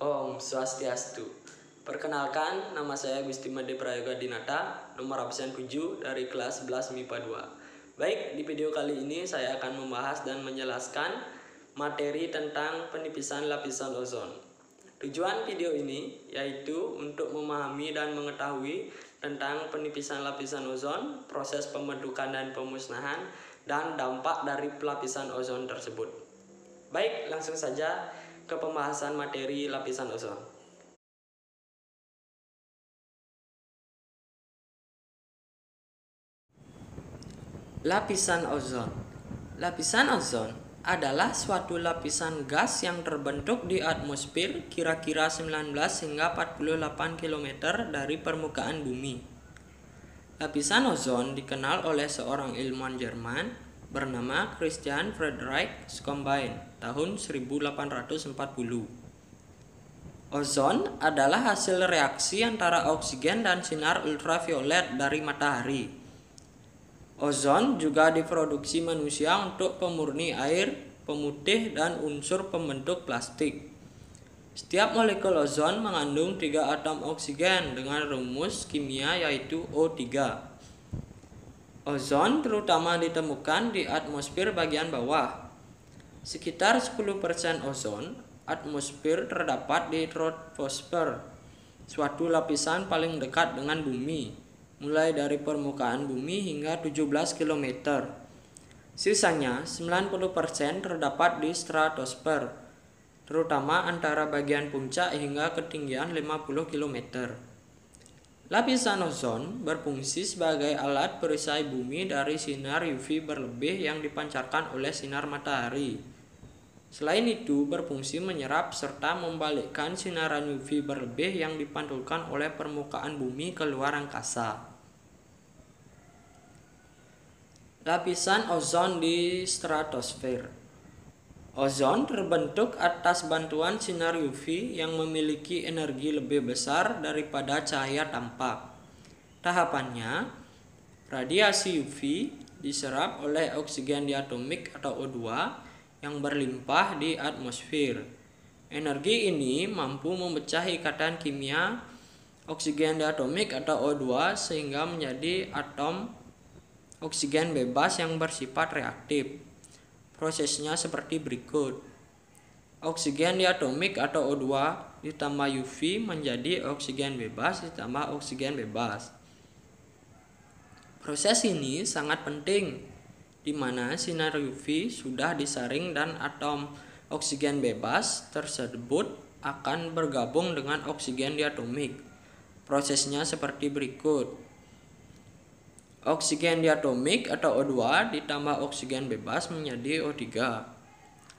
Om Swastiastu. Perkenalkan, nama saya Gusti Made Prayoga Dinata, nomor absen 7 dari kelas 11 MIPA 2. Baik, di video kali ini saya akan membahas dan menjelaskan materi tentang penipisan lapisan ozon. Tujuan video ini yaitu untuk memahami dan mengetahui tentang penipisan lapisan ozon, proses pembentukan dan pemusnahan, dan dampak dari pelapisan ozon tersebut. Baik, langsung saja ke pembahasan materi lapisan ozon. Lapisan ozon. Lapisan ozon adalah suatu lapisan gas yang terbentuk di atmosfer kira-kira 19 hingga 48 km dari permukaan bumi. Lapisan ozon dikenal oleh seorang ilmuwan Jerman bernama Christian Friedrich Schonbein tahun 1840. Ozon adalah hasil reaksi antara oksigen dan sinar ultraviolet dari matahari. Ozon juga diproduksi manusia untuk pemurni air, pemutih, dan unsur pembentuk plastik. Setiap molekul ozon mengandung 3 atom oksigen dengan rumus kimia yaitu O3. Ozon terutama ditemukan di atmosfer bagian bawah. Sekitar 10% ozon atmosfer terdapat di troposfer, suatu lapisan paling dekat dengan bumi, mulai dari permukaan bumi hingga 17 km. Sisanya 90% terdapat di stratosfer, terutama antara bagian puncak hingga ketinggian 50 km. Lapisan ozon berfungsi sebagai alat perisai bumi dari sinar UV berlebih yang dipancarkan oleh sinar matahari. Selain itu, berfungsi menyerap serta membalikkan sinaran UV berlebih yang dipantulkan oleh permukaan bumi ke luar angkasa. Lapisan ozon di stratosfer. Ozon terbentuk atas bantuan sinar UV yang memiliki energi lebih besar daripada cahaya tampak. Tahapannya, radiasi UV diserap oleh oksigen diatomik atau O2 yang berlimpah di atmosfer. Energi ini mampu memecah ikatan kimia oksigen diatomik atau O2 sehingga menjadi atom oksigen bebas yang bersifat reaktif. Prosesnya seperti berikut. Oksigen diatomik atau O2 ditambah UV menjadi oksigen bebas ditambah oksigen bebas. Proses ini sangat penting, di mana sinar UV sudah disaring dan atom oksigen bebas tersebut akan bergabung dengan oksigen diatomik. Prosesnya seperti berikut. Oksigen diatomik atau O2 ditambah oksigen bebas menjadi O3.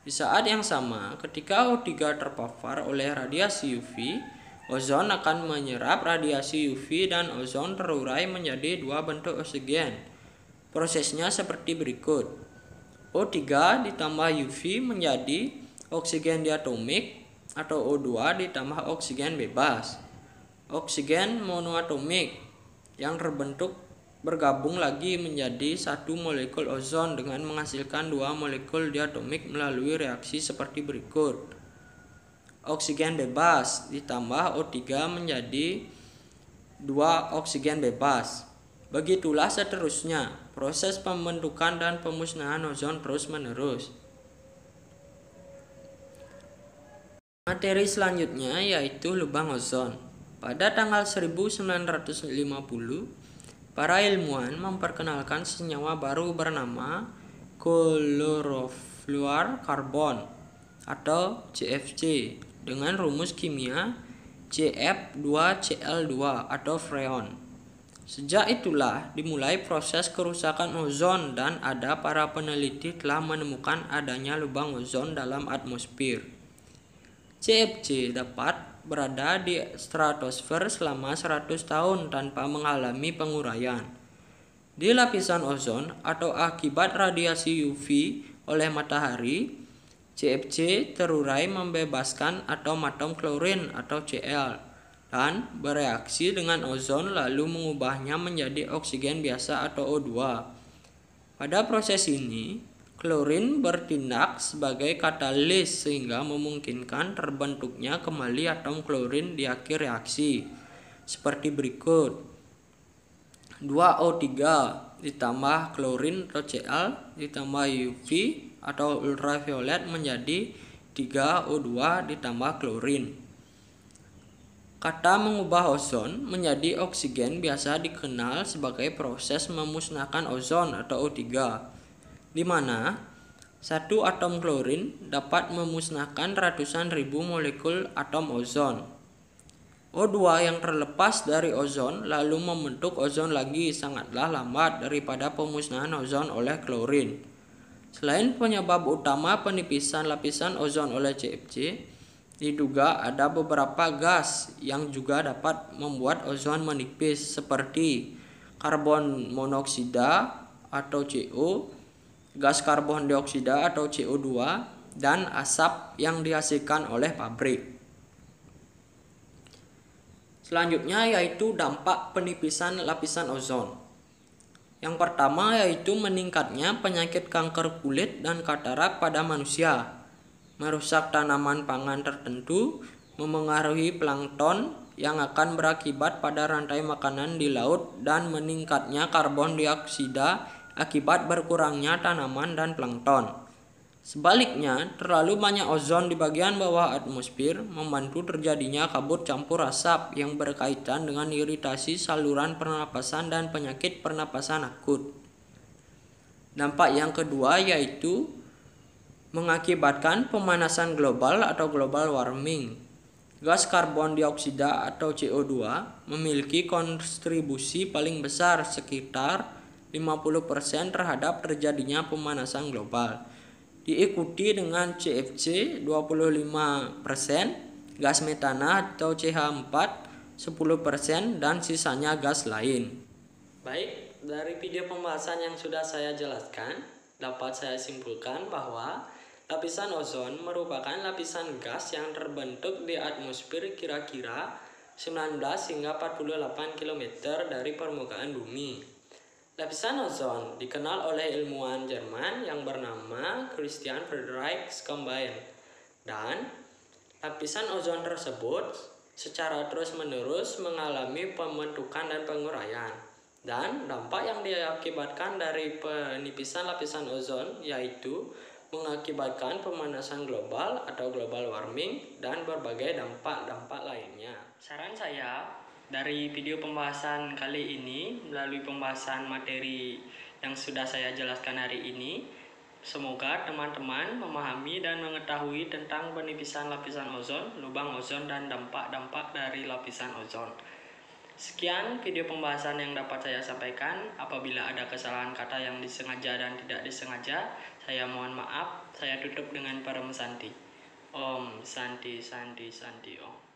Di saat yang sama, ketika O3 terpapar oleh radiasi UV, ozon akan menyerap radiasi UV dan ozon terurai menjadi 2 bentuk oksigen. Prosesnya seperti berikut. O3 ditambah UV menjadi oksigen diatomik atau O2 ditambah oksigen bebas. Oksigen monoatomik yang terbentuk bergabung lagi menjadi satu molekul ozon dengan menghasilkan 2 molekul diatomik melalui reaksi seperti berikut. Oksigen bebas ditambah O3 menjadi 2 oksigen bebas. Begitulah seterusnya, proses pembentukan dan pemusnahan ozon terus-menerus. Materi selanjutnya yaitu lubang ozon. Pada tanggal 1950, para ilmuwan memperkenalkan senyawa baru bernama chlorofluorkarbon atau CFC dengan rumus kimia CF2Cl2 atau freon. Sejak itulah dimulai proses kerusakan ozon dan ada para peneliti telah menemukan adanya lubang ozon dalam atmosfer. CFC dapat berada di stratosfer selama 100 tahun tanpa mengalami penguraian. Di lapisan ozon atau akibat radiasi UV oleh matahari, CFC terurai membebaskan atom-atom klorin atau Cl dan bereaksi dengan ozon lalu mengubahnya menjadi oksigen biasa atau O2. Pada proses ini, klorin bertindak sebagai katalis sehingga memungkinkan terbentuknya kembali atom klorin di akhir reaksi. Seperti berikut. 2O3 ditambah klorin atau Cl ditambah UV atau ultraviolet menjadi 3O2 ditambah klorin. Kata mengubah ozon menjadi oksigen biasa dikenal sebagai proses memusnahkan ozon atau O3, di mana satu atom klorin dapat memusnahkan ratusan ribu molekul atom ozon. O2 yang terlepas dari ozon lalu membentuk ozon lagi sangatlah lambat daripada pemusnahan ozon oleh klorin. Selain penyebab utama penipisan lapisan ozon oleh CFC, diduga ada beberapa gas yang juga dapat membuat ozon menipis seperti karbon monoksida atau CO, gas karbon dioksida atau CO2, dan asap yang dihasilkan oleh pabrik. Selanjutnya yaitu dampak penipisan lapisan ozon. Yang pertama yaitu meningkatnya penyakit kanker kulit dan katarak pada manusia, merusak tanaman pangan tertentu, memengaruhi plankton yang akan berakibat pada rantai makanan di laut, dan meningkatnya karbon dioksida akibat berkurangnya tanaman dan plankton. Sebaliknya, terlalu banyak ozon di bagian bawah atmosfer membantu terjadinya kabut campur asap yang berkaitan dengan iritasi saluran pernapasan dan penyakit pernapasan akut. Dampak yang kedua yaitu mengakibatkan pemanasan global atau global warming. Gas karbon dioksida atau CO2 memiliki kontribusi paling besar sekitar 50% terhadap terjadinya pemanasan global. Diikuti dengan CFC 25%, gas metana atau CH4 10% dan sisanya gas lain. Baik, dari video pembahasan yang sudah saya jelaskan, dapat saya simpulkan bahwa lapisan ozon merupakan lapisan gas yang terbentuk di atmosfer kira-kira 19 hingga 48 km dari permukaan bumi. Lapisan ozon dikenal oleh ilmuwan Jerman yang bernama Christian Friedrich Schonbein, dan lapisan ozon tersebut secara terus-menerus mengalami pembentukan dan penguraian. Dan dampak yang diakibatkan dari penipisan lapisan ozon yaitu mengakibatkan pemanasan global atau global warming dan berbagai dampak-dampak lainnya. Saran saya dari video pembahasan kali ini, melalui pembahasan materi yang sudah saya jelaskan hari ini, semoga teman-teman memahami dan mengetahui tentang penipisan lapisan ozon, lubang ozon, dan dampak-dampak dari lapisan ozon. Sekian video pembahasan yang dapat saya sampaikan. Apabila ada kesalahan kata yang disengaja dan tidak disengaja, saya mohon maaf. Saya tutup dengan Param Santi. Om Santi Santi Santi Om.